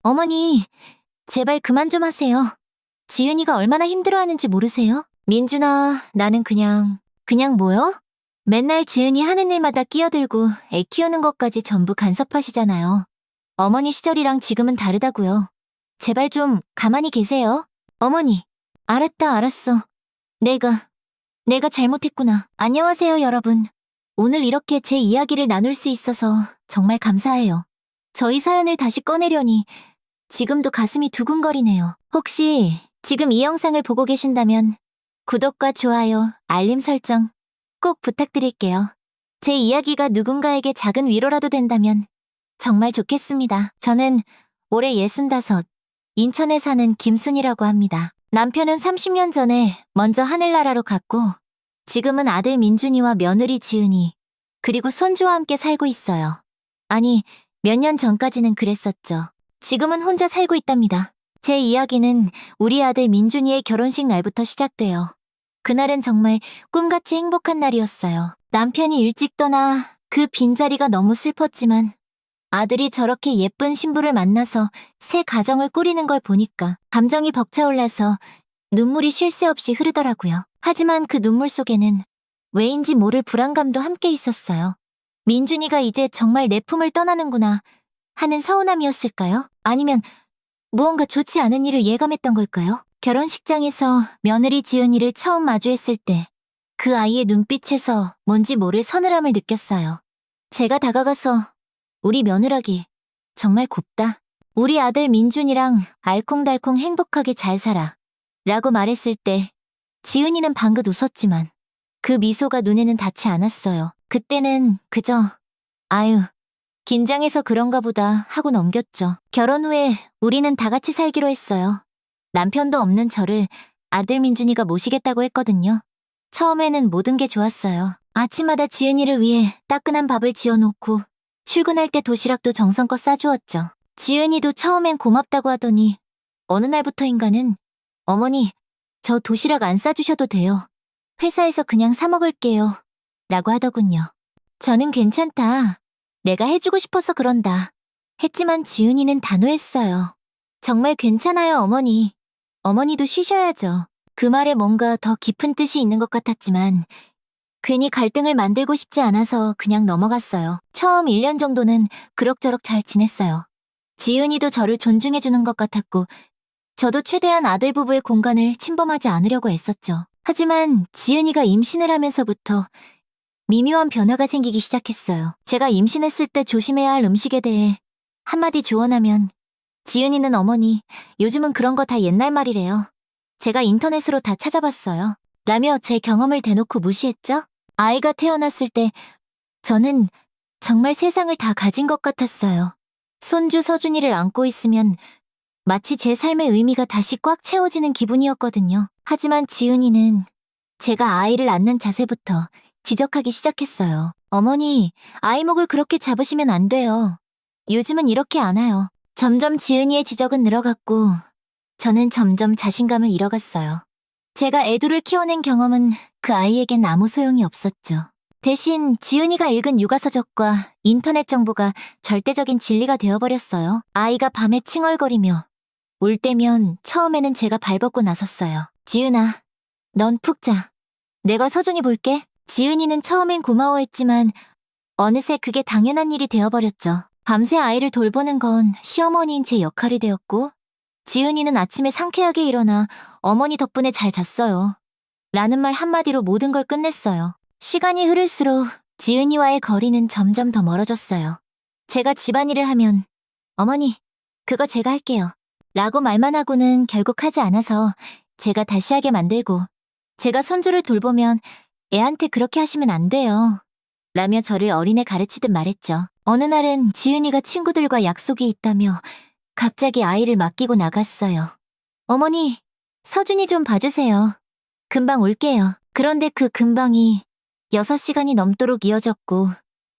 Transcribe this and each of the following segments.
어머니, 제발 그만 좀 하세요. 지은이가 얼마나 힘들어하는지 모르세요? 민준아, 나는 그냥 뭐요? 맨날 지은이 하는 일마다 끼어들고 애 키우는 것까지 전부 간섭하시잖아요. 어머니 시절이랑 지금은 다르다고요. 제발 좀 가만히 계세요. 어머니, 알았다, 알았어. 내가 잘못했구나. 안녕하세요, 여러분. 오늘 이렇게 제 이야기를 나눌 수 있어서 정말 감사해요. 저희 사연을 다시 꺼내려니 지금도 가슴이 두근거리네요. 혹시 지금 이 영상을 보고 계신다면 구독과 좋아요, 알림 설정 꼭 부탁드릴게요. 제 이야기가 누군가에게 작은 위로라도 된다면 정말 좋겠습니다. 저는 올해 65, 인천에 사는 김순이라고 합니다. 남편은 30년 전에 먼저 하늘나라로 갔고 지금은 아들 민준이와 며느리 지은이 그리고 손주와 함께 살고 있어요. 아니, 몇 년 전까지는 그랬었죠. 지금은 혼자 살고 있답니다. 제 이야기는 우리 아들 민준이의 결혼식 날부터 시작돼요. 그날은 정말 꿈같이 행복한 날이었어요. 남편이 일찍 떠나 그 빈자리가 너무 슬펐지만 아들이 저렇게 예쁜 신부를 만나서 새 가정을 꾸리는 걸 보니까 감정이 벅차올라서 눈물이 쉴 새 없이 흐르더라고요. 하지만 그 눈물 속에는 왜인지 모를 불안감도 함께 있었어요. 민준이가 이제 정말 내 품을 떠나는구나 하는 서운함이었을까요? 아니면 무언가 좋지 않은 일을 예감했던 걸까요? 결혼식장에서 며느리 지은이를 처음 마주했을 때 그 아이의 눈빛에서 뭔지 모를 서늘함을 느꼈어요. 제가 다가가서 우리 며느라기 정말 곱다. 우리 아들 민준이랑 알콩달콩 행복하게 잘 살아. 라고 말했을 때 지은이는 방긋 웃었지만 그 미소가 눈에는 닿지 않았어요. 그때는 그저 아유, 긴장해서 그런가 보다 하고 넘겼죠. 결혼 후에 우리는 다 같이 살기로 했어요. 남편도 없는 저를 아들 민준이가 모시겠다고 했거든요. 처음에는 모든 게 좋았어요. 아침마다 지은이를 위해 따끈한 밥을 지어놓고 출근할 때 도시락도 정성껏 싸주었죠. 지은이도 처음엔 고맙다고 하더니 어느 날부터인가는 어머니, 저 도시락 안 싸주셔도 돼요. 회사에서 그냥 사 먹을게요. 라고 하더군요. 저는 괜찮다. 내가 해주고 싶어서 그런다. 했지만 지은이는 단호했어요. 정말 괜찮아요, 어머니. 어머니도 쉬셔야죠. 그 말에 뭔가 더 깊은 뜻이 있는 것 같았지만 괜히 갈등을 만들고 싶지 않아서 그냥 넘어갔어요. 처음 1년 정도는 그럭저럭 잘 지냈어요. 지은이도 저를 존중해주는 것 같았고 저도 최대한 아들 부부의 공간을 침범하지 않으려고 애썼죠. 하지만 지은이가 임신을 하면서부터 미묘한 변화가 생기기 시작했어요. 제가 임신했을 때 조심해야 할 음식에 대해 한마디 조언하면 지은이는 어머니, 요즘은 그런 거 다 옛날 말이래요. 제가 인터넷으로 다 찾아봤어요. 라며 제 경험을 대놓고 무시했죠? 아이가 태어났을 때 저는 정말 세상을 다 가진 것 같았어요. 손주 서준이를 안고 있으면 마치 제 삶의 의미가 다시 꽉 채워지는 기분이었거든요. 하지만 지은이는 제가 아이를 안는 자세부터 지적하기 시작했어요. 어머니, 아이 목을 그렇게 잡으시면 안 돼요. 요즘은 이렇게 안아요. 점점 지은이의 지적은 늘어갔고 저는 점점 자신감을 잃어갔어요. 제가 애들을 키워낸 경험은 그 아이에겐 아무 소용이 없었죠. 대신 지은이가 읽은 육아서적과 인터넷 정보가 절대적인 진리가 되어버렸어요. 아이가 밤에 칭얼거리며 울 때면 처음에는 제가 발벗고 나섰어요. 지은아, 넌 푹 자. 내가 서준이 볼게. 지은이는 처음엔 고마워했지만 어느새 그게 당연한 일이 되어버렸죠. 밤새 아이를 돌보는 건 시어머니인 제 역할이 되었고 지은이는 아침에 상쾌하게 일어나 어머니 덕분에 잘 잤어요. 라는 말 한마디로 모든 걸 끝냈어요. 시간이 흐를수록 지은이와의 거리는 점점 더 멀어졌어요. 제가 집안일을 하면 어머니, 그거 제가 할게요. 라고 말만 하고는 결국 하지 않아서 제가 다시 하게 만들고 제가 손주를 돌보면 애한테 그렇게 하시면 안 돼요. 라며 저를 어린애 가르치듯 말했죠. 어느 날은 지은이가 친구들과 약속이 있다며 갑자기 아이를 맡기고 나갔어요. 어머니, 서준이 좀 봐주세요. 금방 올게요. 그런데 그 금방이 6시간이 넘도록 이어졌고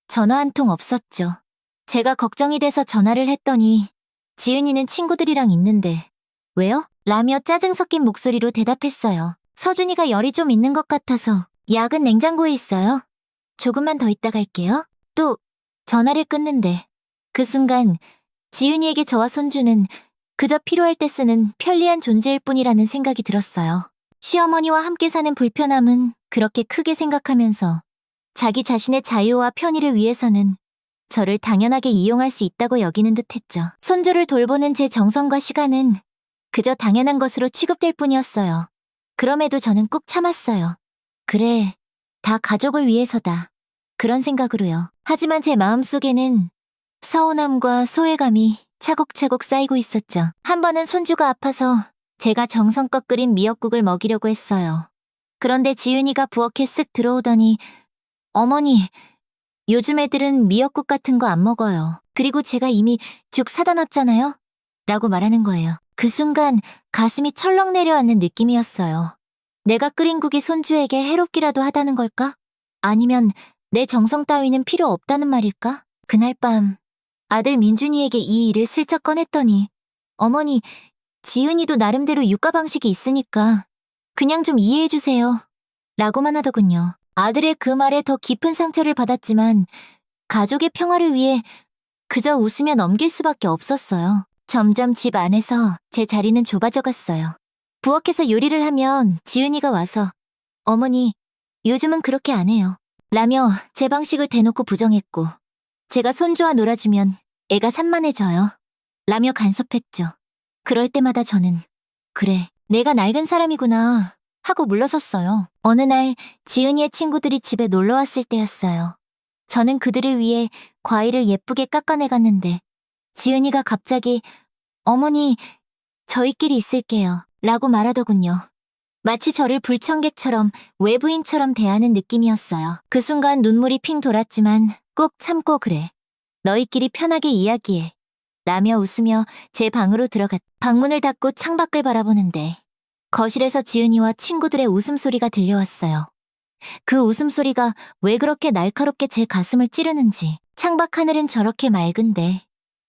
전화 한 통 없었죠. 제가 걱정이 돼서 전화를 했더니 지은이는 친구들이랑 있는데 왜요? 라며 짜증 섞인 목소리로 대답했어요. 서준이가 열이 좀 있는 것 같아서 약은 냉장고에 있어요. 조금만 더 있다 갈게요. 또 전화를 끊는데 그 순간 지은이에게 저와 손주는 그저 필요할 때 쓰는 편리한 존재일 뿐이라는 생각이 들었어요. 시어머니와 함께 사는 불편함은 그렇게 크게 생각하면서 자기 자신의 자유와 편의를 위해서는 저를 당연하게 이용할 수 있다고 여기는 듯했죠. 손주를 돌보는 제 정성과 시간은 그저 당연한 것으로 취급될 뿐이었어요. 그럼에도 저는 꾹 참았어요. 그래, 다 가족을 위해서다. 그런 생각으로요. 하지만 제 마음속에는 서운함과 소외감이 차곡차곡 쌓이고 있었죠. 한 번은 손주가 아파서 제가 정성껏 끓인 미역국을 먹이려고 했어요. 그런데 지은이가 부엌에 쓱 들어오더니 어머니, 요즘 애들은 미역국 같은 거 안 먹어요. 그리고 제가 이미 죽 사다 놨잖아요. 라고 말하는 거예요. 그 순간 가슴이 철렁 내려앉는 느낌이었어요. 내가 끓인 국이 손주에게 해롭기라도 하다는 걸까? 아니면 내 정성 따위는 필요 없다는 말일까? 그날 밤 아들 민준이에게 이 일을 슬쩍 꺼냈더니 어머니, 지은이도 나름대로 육아 방식이 있으니까 그냥 좀 이해해주세요. 라고만 하더군요. 아들의 그 말에 더 깊은 상처를 받았지만 가족의 평화를 위해 그저 웃으며 넘길 수밖에 없었어요. 점점 집 안에서 제 자리는 좁아져 갔어요. 부엌에서 요리를 하면 지은이가 와서 어머니, 요즘은 그렇게 안 해요. 라며 제 방식을 대놓고 부정했고 제가 손주와 놀아주면 애가 산만해져요. 라며 간섭했죠. 그럴 때마다 저는 그래, 내가 낡은 사람이구나 하고 물러섰어요. 어느 날 지은이의 친구들이 집에 놀러 왔을 때였어요. 저는 그들을 위해 과일을 예쁘게 깎아내갔는데 지은이가 갑자기 어머니, 저희끼리 있을게요 라고 말하더군요. 마치 저를 불청객처럼 외부인처럼 대하는 느낌이었어요. 그 순간 눈물이 핑 돌았지만 꼭 참고 그래. 너희끼리 편하게 이야기해. 라며 웃으며 제 방으로 들어갔. 방문을 닫고 창밖을 바라보는데 거실에서 지은이와 친구들의 웃음소리가 들려왔어요. 그 웃음소리가 왜 그렇게 날카롭게 제 가슴을 찌르는지. 창밖 하늘은 저렇게 맑은데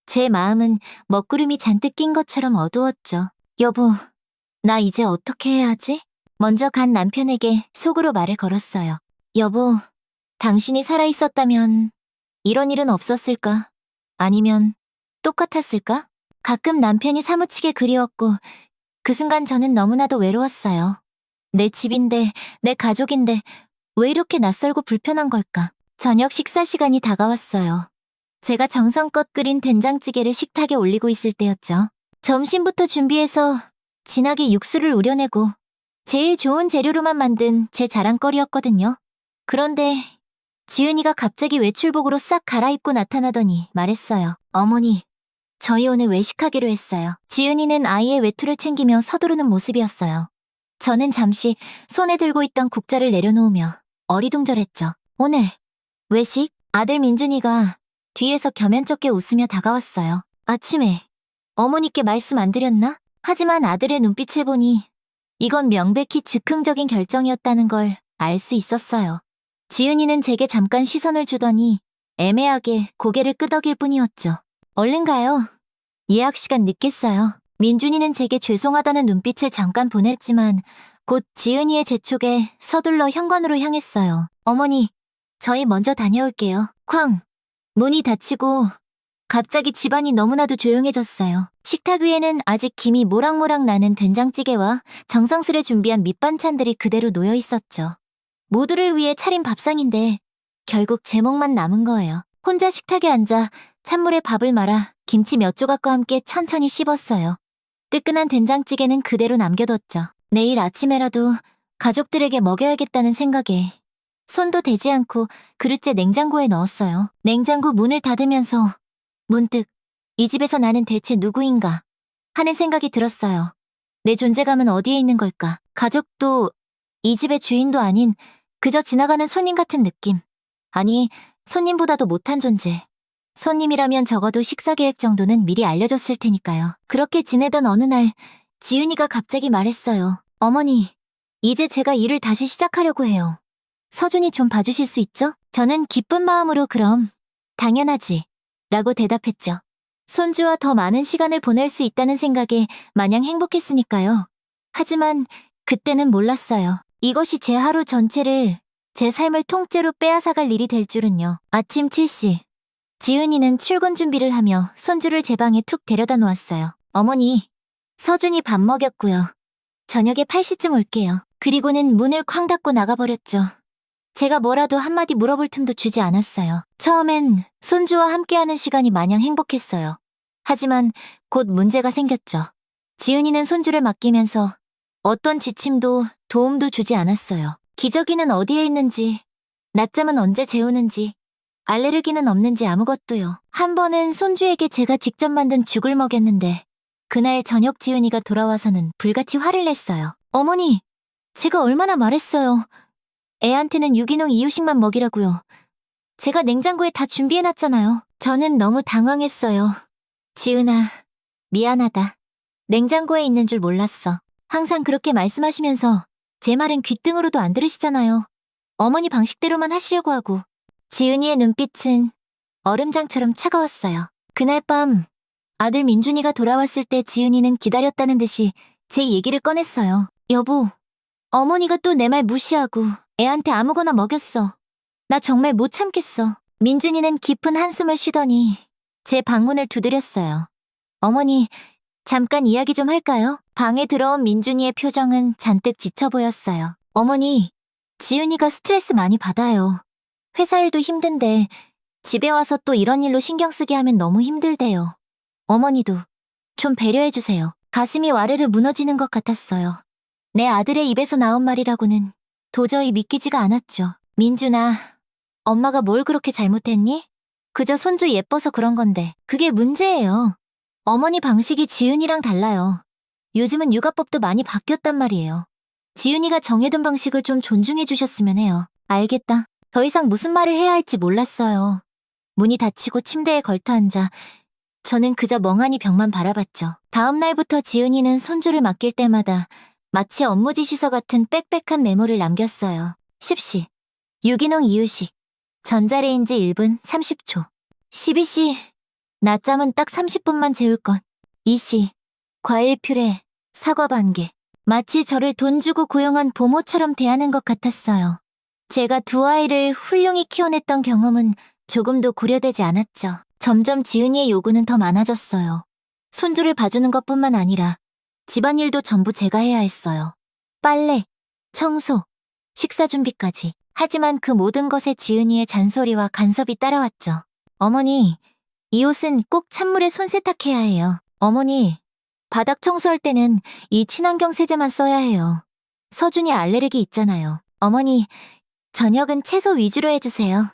제 마음은 먹구름이 잔뜩 낀 것처럼 어두웠죠. 여보, 나 이제 어떻게 해야 하지? 먼저 간 남편에게 속으로 말을 걸었어요. 여보, 당신이 살아있었다면 이런 일은 없었을까? 아니면 똑같았을까? 가끔 남편이 사무치게 그리웠고 그 순간 저는 너무나도 외로웠어요. 내 집인데, 내 가족인데 왜 이렇게 낯설고 불편한 걸까? 저녁 식사 시간이 다가왔어요. 제가 정성껏 끓인 된장찌개를 식탁에 올리고 있을 때였죠. 점심부터 준비해서 진하게 육수를 우려내고 제일 좋은 재료로만 만든 제 자랑거리였거든요. 그런데 지은이가 갑자기 외출복으로 싹 갈아입고 나타나더니 말했어요. 어머니, 저희 오늘 외식하기로 했어요. 지은이는 아이의 외투를 챙기며 서두르는 모습이었어요. 저는 잠시 손에 들고 있던 국자를 내려놓으며 어리둥절했죠. 오늘 외식? 아들 민준이가 뒤에서 겸연쩍게 웃으며 다가왔어요. 아침에 어머니께 말씀 안 드렸나? 하지만 아들의 눈빛을 보니 이건 명백히 즉흥적인 결정이었다는 걸 알 수 있었어요. 지은이는 제게 잠깐 시선을 주더니 애매하게 고개를 끄덕일 뿐이었죠. 얼른 가요. 예약 시간 늦겠어요. 민준이는 제게 죄송하다는 눈빛을 잠깐 보냈지만 곧 지은이의 재촉에 서둘러 현관으로 향했어요. 어머니, 저희 먼저 다녀올게요. 쾅! 문이 닫히고 갑자기 집안이 너무나도 조용해졌어요. 식탁 위에는 아직 김이 모락모락 나는 된장찌개와 정성스레 준비한 밑반찬들이 그대로 놓여 있었죠. 모두를 위해 차린 밥상인데 결국 제목만 남은 거예요. 혼자 식탁에 앉아 찬물에 밥을 말아 김치 몇 조각과 함께 천천히 씹었어요. 뜨끈한 된장찌개는 그대로 남겨뒀죠. 내일 아침에라도 가족들에게 먹여야겠다는 생각에 손도 대지 않고 그릇째 냉장고에 넣었어요. 냉장고 문을 닫으면서 문득 이 집에서 나는 대체 누구인가 하는 생각이 들었어요. 내 존재감은 어디에 있는 걸까? 가족도 이 집의 주인도 아닌 그저 지나가는 손님 같은 느낌. 아니, 손님보다도 못한 존재. 손님이라면 적어도 식사 계획 정도는 미리 알려줬을 테니까요. 그렇게 지내던 어느 날 지은이가 갑자기 말했어요. 어머니, 이제 제가 일을 다시 시작하려고 해요. 서준이 좀 봐주실 수 있죠? 저는 기쁜 마음으로 그럼 당연하지 라고 대답했죠. 손주와 더 많은 시간을 보낼 수 있다는 생각에 마냥 행복했으니까요. 하지만 그때는 몰랐어요. 이것이 제 하루 전체를 제 삶을 통째로 빼앗아갈 일이 될 줄은요. 아침 7시 지은이는 출근 준비를 하며 손주를 제 방에 툭 데려다 놓았어요. 어머니, 서준이 밥 먹였고요. 저녁에 8시쯤 올게요. 그리고는 문을 쾅 닫고 나가버렸죠. 제가 뭐라도 한마디 물어볼 틈도 주지 않았어요. 처음엔 손주와 함께하는 시간이 마냥 행복했어요. 하지만 곧 문제가 생겼죠. 지은이는 손주를 맡기면서 어떤 지침도 도움도 주지 않았어요. 기저귀는 어디에 있는지, 낮잠은 언제 재우는지, 알레르기는 없는지 아무것도요. 한 번은 손주에게 제가 직접 만든 죽을 먹였는데 그날 저녁 지은이가 돌아와서는 불같이 화를 냈어요. 어머니, 제가 얼마나 말했어요. 애한테는 유기농 이유식만 먹이라고요. 제가 냉장고에 다 준비해놨잖아요. 저는 너무 당황했어요. 지은아, 미안하다. 냉장고에 있는 줄 몰랐어. 항상 그렇게 말씀하시면서 제 말은 귓등으로도 안 들으시잖아요. 어머니 방식대로만 하시려고 하고. 지은이의 눈빛은 얼음장처럼 차가웠어요. 그날 밤 아들 민준이가 돌아왔을 때 지은이는 기다렸다는 듯이 제 얘기를 꺼냈어요. 여보, 어머니가 또 내 말 무시하고 애한테 아무거나 먹였어. 나 정말 못 참겠어. 민준이는 깊은 한숨을 쉬더니 제 방문을 두드렸어요. 어머니, 잠깐 이야기 좀 할까요? 방에 들어온 민준이의 표정은 잔뜩 지쳐 보였어요. 어머니, 지은이가 스트레스 많이 받아요. 회사 일도 힘든데 집에 와서 또 이런 일로 신경 쓰게 하면 너무 힘들대요. 어머니도 좀 배려해주세요. 가슴이 와르르 무너지는 것 같았어요. 내 아들의 입에서 나온 말이라고는 도저히 믿기지가 않았죠. 민준아, 엄마가 뭘 그렇게 잘못했니? 그저 손주 예뻐서 그런 건데 그게 문제예요. 어머니 방식이 지은이랑 달라요. 요즘은 육아법도 많이 바뀌었단 말이에요. 지은이가 정해둔 방식을 좀 존중해 주셨으면 해요. 알겠다. 더 이상 무슨 말을 해야 할지 몰랐어요. 문이 닫히고 침대에 걸터앉아 저는 그저 멍하니 벽만 바라봤죠. 다음 날부터 지은이는 손주를 맡길 때마다 마치 업무지시서 같은 빽빽한 메모를 남겼어요. 10시, 유기농 이유식, 전자레인지 1분 30초. 12시, 낮잠은 딱 30분만 재울 것. 2시, 과일 퓨레, 사과 반 개. 마치 저를 돈 주고 고용한 보모처럼 대하는 것 같았어요. 제가 두 아이를 훌륭히 키워냈던 경험은 조금도 고려되지 않았죠. 점점 지은이의 요구는 더 많아졌어요. 손주를 봐주는 것뿐만 아니라 집안일도 전부 제가 해야 했어요. 빨래, 청소, 식사 준비까지. 하지만 그 모든 것에 지은이의 잔소리와 간섭이 따라왔죠. 어머니, 이 옷은 꼭 찬물에 손 세탁해야 해요. 어머니, 바닥 청소할 때는 이 친환경 세제만 써야 해요. 서준이 알레르기 있잖아요. 어머니, 저녁은 채소 위주로 해주세요.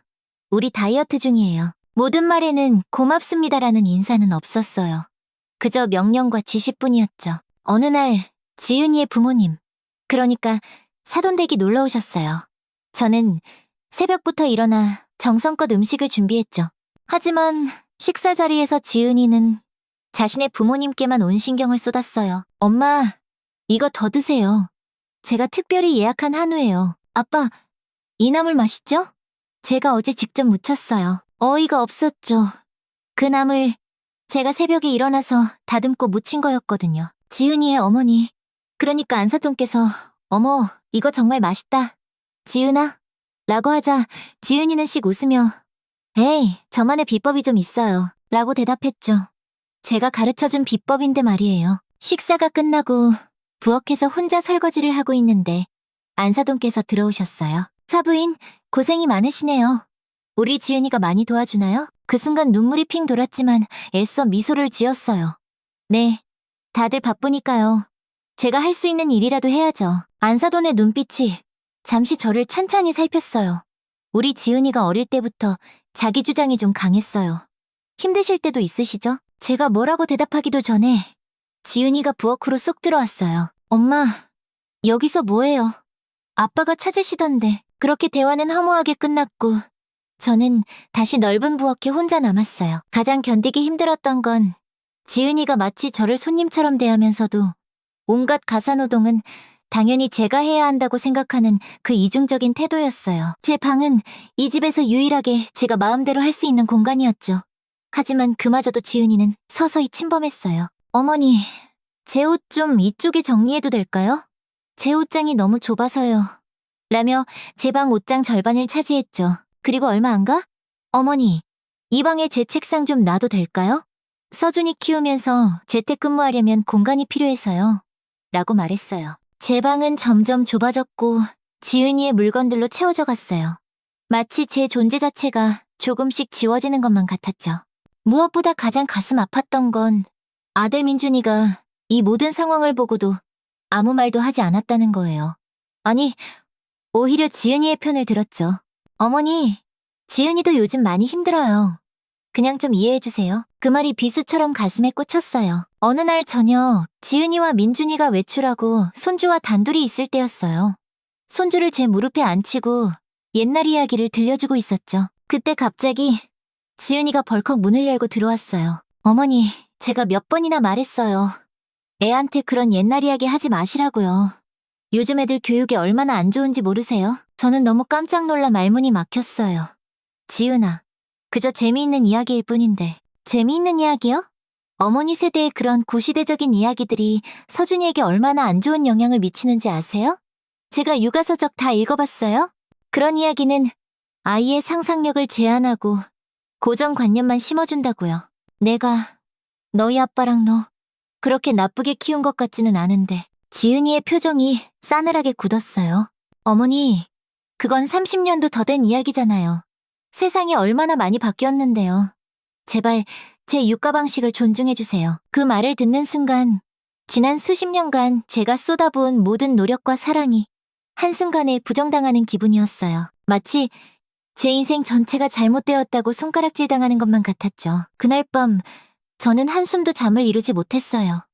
우리 다이어트 중이에요. 모든 말에는 고맙습니다라는 인사는 없었어요. 그저 명령과 지시뿐이었죠. 어느 날 지은이의 부모님, 그러니까 사돈댁이 놀러 오셨어요. 저는 새벽부터 일어나 정성껏 음식을 준비했죠. 하지만 식사 자리에서 지은이는 자신의 부모님께만 온 신경을 쏟았어요. 엄마, 이거 더 드세요. 제가 특별히 예약한 한우예요. 아빠, 이 나물 맛있죠? 제가 어제 직접 무쳤어요. 어이가 없었죠. 그 나물 제가 새벽에 일어나서 다듬고 무친 거였거든요. 지은이의 어머니, 그러니까 안사돈께서 어머, 이거 정말 맛있다. 지은아? 라고 하자 지은이는 씩 웃으며 에이, 저만의 비법이 좀 있어요. 라고 대답했죠. 제가 가르쳐준 비법인데 말이에요. 식사가 끝나고 부엌에서 혼자 설거지를 하고 있는데 안사돈께서 들어오셨어요. 사부인, 고생이 많으시네요. 우리 지은이가 많이 도와주나요? 그 순간 눈물이 핑 돌았지만 애써 미소를 지었어요. 네, 다들 바쁘니까요. 제가 할 수 있는 일이라도 해야죠. 안사돈의 눈빛이 잠시 저를 찬찬히 살폈어요. 우리 지은이가 어릴 때부터 자기 주장이 좀 강했어요. 힘드실 때도 있으시죠? 제가 뭐라고 대답하기도 전에 지은이가 부엌으로 쏙 들어왔어요. 엄마, 여기서 뭐해요? 아빠가 찾으시던데. 그렇게 대화는 허무하게 끝났고 저는 다시 넓은 부엌에 혼자 남았어요. 가장 견디기 힘들었던 건 지은이가 마치 저를 손님처럼 대하면서도 온갖 가사노동은 당연히 제가 해야 한다고 생각하는 그 이중적인 태도였어요. 제 방은 이 집에서 유일하게 제가 마음대로 할 수 있는 공간이었죠. 하지만 그마저도 지은이는 서서히 침범했어요. 어머니, 제 옷 좀 이쪽에 정리해도 될까요? 제 옷장이 너무 좁아서요. 라며 제 방 옷장 절반을 차지했죠. 그리고 얼마 안 가? 어머니, 이 방에 제 책상 좀 놔도 될까요? 서준이 키우면서 재택근무하려면 공간이 필요해서요. 라고 말했어요. 제 방은 점점 좁아졌고 지은이의 물건들로 채워져 갔어요. 마치 제 존재 자체가 조금씩 지워지는 것만 같았죠. 무엇보다 가장 가슴 아팠던 건 아들 민준이가 이 모든 상황을 보고도 아무 말도 하지 않았다는 거예요. 아니, 오히려 지은이의 편을 들었죠. 어머니, 지은이도 요즘 많이 힘들어요. 그냥 좀 이해해주세요. 그 말이 비수처럼 가슴에 꽂혔어요. 어느 날 저녁, 지은이와 민준이가 외출하고 손주와 단둘이 있을 때였어요. 손주를 제 무릎에 앉히고 옛날 이야기를 들려주고 있었죠. 그때 갑자기 지은이가 벌컥 문을 열고 들어왔어요. 어머니, 제가 몇 번이나 말했어요. 애한테 그런 옛날 이야기 하지 마시라고요. 요즘 애들 교육이 얼마나 안 좋은지 모르세요? 저는 너무 깜짝 놀라 말문이 막혔어요. 지은아, 그저 재미있는 이야기일 뿐인데. 재미있는 이야기요? 어머니 세대의 그런 구시대적인 이야기들이 서준이에게 얼마나 안 좋은 영향을 미치는지 아세요? 제가 육아서적 다 읽어봤어요. 그런 이야기는 아이의 상상력을 제한하고 고정관념만 심어준다고요. 내가 너희 아빠랑 너 그렇게 나쁘게 키운 것 같지는 않은데. 지은이의 표정이 싸늘하게 굳었어요. 어머니, 그건 30년도 더 된 이야기잖아요. 세상이 얼마나 많이 바뀌었는데요. 제발 제 육가 방식을 존중해주세요. 그 말을 듣는 순간 지난 수십 년간 제가 쏟아부은 모든 노력과 사랑이 한순간에 부정당하는 기분이었어요. 마치 제 인생 전체가 잘못되었다고 손가락질 당하는 것만 같았죠. 그날 밤 저는 한숨도 잠을 이루지 못했어요.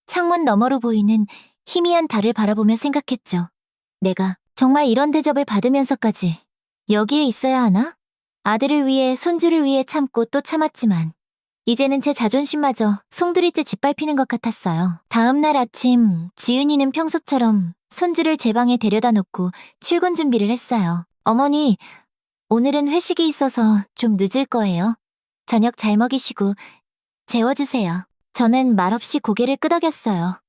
창문 너머로 보이는 희미한 달을 바라보며 생각했죠. 내가 정말 이런 대접을 받으면서까지 여기에 있어야 하나? 아들을 위해 손주를 위해 참고 또 참았지만 이제는 제 자존심마저 송두리째 짓밟히는 것 같았어요. 다음 날 아침 지은이는 평소처럼 손주를 제 방에 데려다 놓고 출근 준비를 했어요. 어머니, 오늘은 회식이 있어서 좀 늦을 거예요. 저녁 잘 먹이시고 재워주세요. 저는 말없이 고개를 끄덕였어요.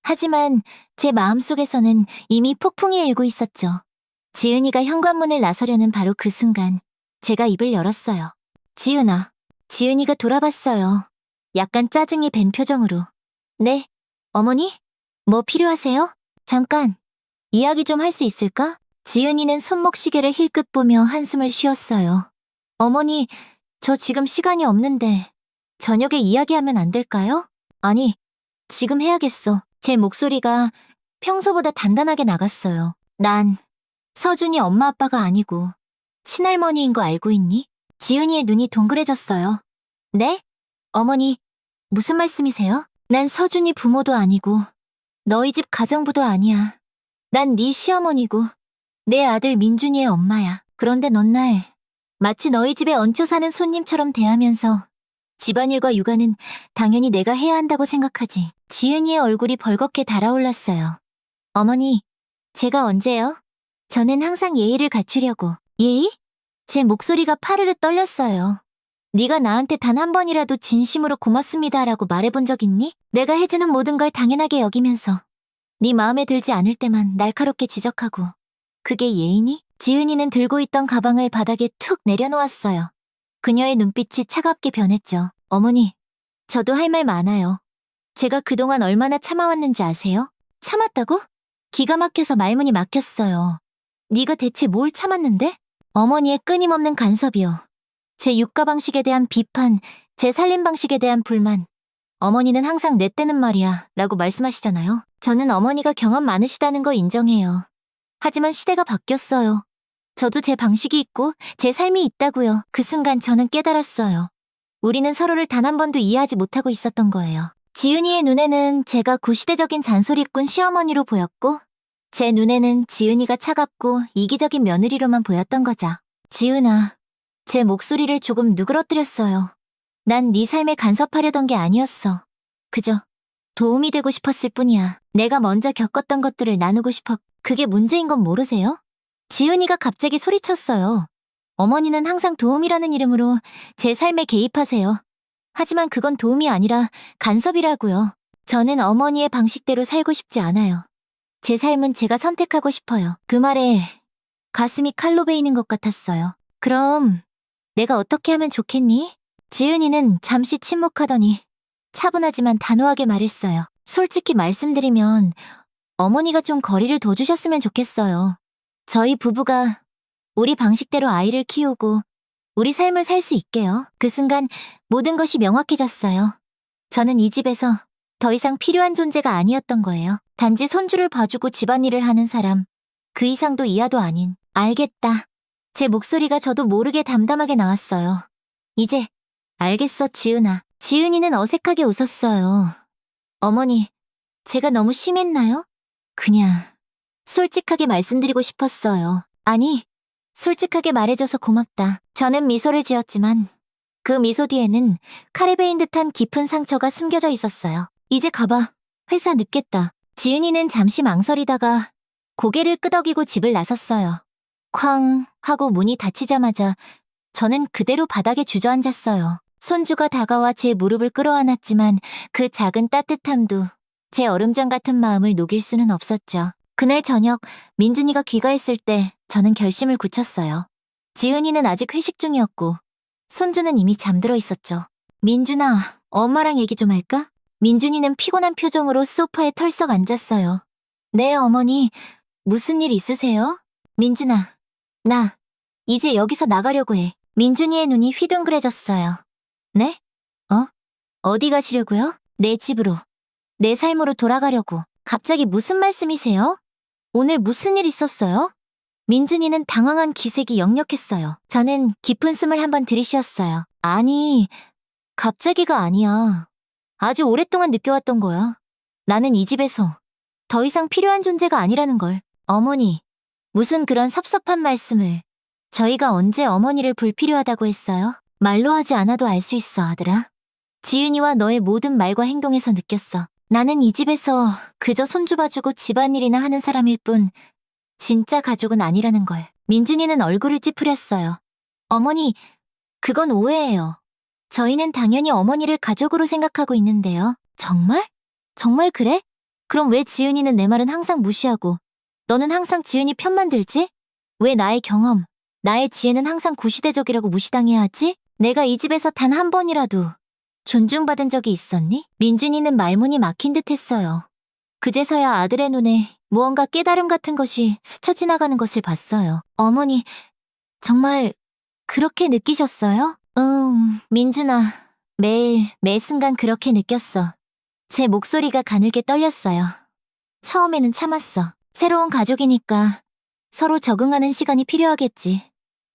하지만 제 마음속에서는 이미 폭풍이 일고 있었죠. 지은이가 현관문을 나서려는 바로 그 순간 제가 입을 열었어요. 지은아. 지은이가 돌아봤어요. 약간 짜증이 밴 표정으로. 네, 어머니? 뭐 필요하세요? 잠깐, 이야기 좀 할 수 있을까? 지은이는 손목시계를 힐끗 보며 한숨을 쉬었어요. 어머니, 저 지금 시간이 없는데 저녁에 이야기하면 안 될까요? 아니, 지금 해야겠어. 제 목소리가 평소보다 단단하게 나갔어요. 난 서준이 엄마 아빠가 아니고 친할머니인 거 알고 있니? 지은이의 눈이 동그래졌어요. 네? 어머니, 무슨 말씀이세요? 난 서준이 부모도 아니고 너희 집 가정부도 아니야. 난 네 시어머니고 내 아들 민준이의 엄마야. 그런데 넌 날 마치 너희 집에 얹혀 사는 손님처럼 대하면서 집안일과 육아는 당연히 내가 해야 한다고 생각하지. 지은이의 얼굴이 벌겋게 달아올랐어요. 어머니, 제가 언제요? 저는 항상 예의를 갖추려고. 예의? 제 목소리가 파르르 떨렸어요. 네가 나한테 단 한 번이라도 진심으로 고맙습니다라고 말해본 적 있니? 내가 해주는 모든 걸 당연하게 여기면서 네 마음에 들지 않을 때만 날카롭게 지적하고. 그게 예의니? 지은이는 들고 있던 가방을 바닥에 툭 내려놓았어요. 그녀의 눈빛이 차갑게 변했죠. 어머니, 저도 할 말 많아요. 제가 그동안 얼마나 참아왔는지 아세요? 참았다고? 기가 막혀서 말문이 막혔어요. 네가 대체 뭘 참았는데? 어머니의 끊임없는 간섭이요. 제 육가 방식에 대한 비판, 제 살림 방식에 대한 불만. 어머니는 항상 내 때는 말이야 라고 말씀하시잖아요. 저는 어머니가 경험 많으시다는 거 인정해요. 하지만 시대가 바뀌었어요. 저도 제 방식이 있고 제 삶이 있다고요. 그 순간 저는 깨달았어요. 우리는 서로를 단 한 번도 이해하지 못하고 있었던 거예요. 지은이의 눈에는 제가 구시대적인 잔소리꾼 시어머니로 보였고 제 눈에는 지은이가 차갑고 이기적인 며느리로만 보였던 거죠. 지은아, 제 목소리를 조금 누그러뜨렸어요. 난 네 삶에 간섭하려던 게 아니었어. 그저 도움이 되고 싶었을 뿐이야. 내가 먼저 겪었던 것들을 나누고 싶어. 그게 문제인 건 모르세요? 지은이가 갑자기 소리쳤어요. 어머니는 항상 도움이라는 이름으로 제 삶에 개입하세요. 하지만 그건 도움이 아니라 간섭이라고요. 저는 어머니의 방식대로 살고 싶지 않아요. 제 삶은 제가 선택하고 싶어요. 그 말에 가슴이 칼로 베이는 것 같았어요. 그럼 내가 어떻게 하면 좋겠니? 지은이는 잠시 침묵하더니 차분하지만 단호하게 말했어요. 솔직히 말씀드리면 어머니가 좀 거리를 둬주셨으면 좋겠어요. 저희 부부가 우리 방식대로 아이를 키우고 우리 삶을 살 수 있게요. 그 순간 모든 것이 명확해졌어요. 저는 이 집에서 더 이상 필요한 존재가 아니었던 거예요. 단지 손주를 봐주고 집안일을 하는 사람. 그 이상도 이하도 아닌. 알겠다. 제 목소리가 저도 모르게 담담하게 나왔어요. 이제 알겠어, 지은아. 지은이는 어색하게 웃었어요. 어머니, 제가 너무 심했나요? 그냥 솔직하게 말씀드리고 싶었어요. 아니, 솔직하게 말해줘서 고맙다. 저는 미소를 지었지만 그 미소 뒤에는 칼에 베인 듯한 깊은 상처가 숨겨져 있었어요. 이제 가봐. 회사 늦겠다. 지은이는 잠시 망설이다가 고개를 끄덕이고 집을 나섰어요. 쾅 하고 문이 닫히자마자 저는 그대로 바닥에 주저앉았어요. 손주가 다가와 제 무릎을 끌어안았지만 그 작은 따뜻함도 제 얼음장 같은 마음을 녹일 수는 없었죠. 그날 저녁 민준이가 귀가했을 때 저는 결심을 굳혔어요. 지은이는 아직 회식 중이었고 손주는 이미 잠들어 있었죠. 민준아, 엄마랑 얘기 좀 할까? 민준이는 피곤한 표정으로 소파에 털썩 앉았어요. 네, 어머니. 무슨 일 있으세요? 민준아, 나 이제 여기서 나가려고 해. 민준이의 눈이 휘둥그레졌어요. 네? 어디 가시려고요? 내 집으로. 내 삶으로 돌아가려고. 갑자기 무슨 말씀이세요? 오늘 무슨 일 있었어요? 민준이는 당황한 기색이 역력했어요. 저는 깊은 숨을 한번 들이쉬었어요. 아니, 갑자기가 아니야. 아주 오랫동안 느껴왔던 거야. 나는 이 집에서 더 이상 필요한 존재가 아니라는 걸. 어머니, 무슨 그런 섭섭한 말씀을. 저희가 언제 어머니를 불필요하다고 했어요? 말로 하지 않아도 알 수 있어, 아들아. 지은이와 너의 모든 말과 행동에서 느꼈어. 나는 이 집에서 그저 손주 봐주고 집안일이나 하는 사람일 뿐 진짜 가족은 아니라는 걸. 민준이는 얼굴을 찌푸렸어요. 어머니, 그건 오해예요. 저희는 당연히 어머니를 가족으로 생각하고 있는데요. 정말? 정말 그래? 그럼 왜 지은이는 내 말은 항상 무시하고 너는 항상 지은이 편만 들지? 왜 나의 경험, 나의 지혜는 항상 구시대적이라고 무시당해야 하지? 내가 이 집에서 단 한 번이라도 존중받은 적이 있었니? 민준이는 말문이 막힌 듯 했어요. 그제서야 아들의 눈에 무언가 깨달음 같은 것이 스쳐 지나가는 것을 봤어요. 어머니, 정말 그렇게 느끼셨어요? 민준아, 매일, 매 순간 그렇게 느꼈어. 제 목소리가 가늘게 떨렸어요. 처음에는 참았어. 새로운 가족이니까 서로 적응하는 시간이 필요하겠지.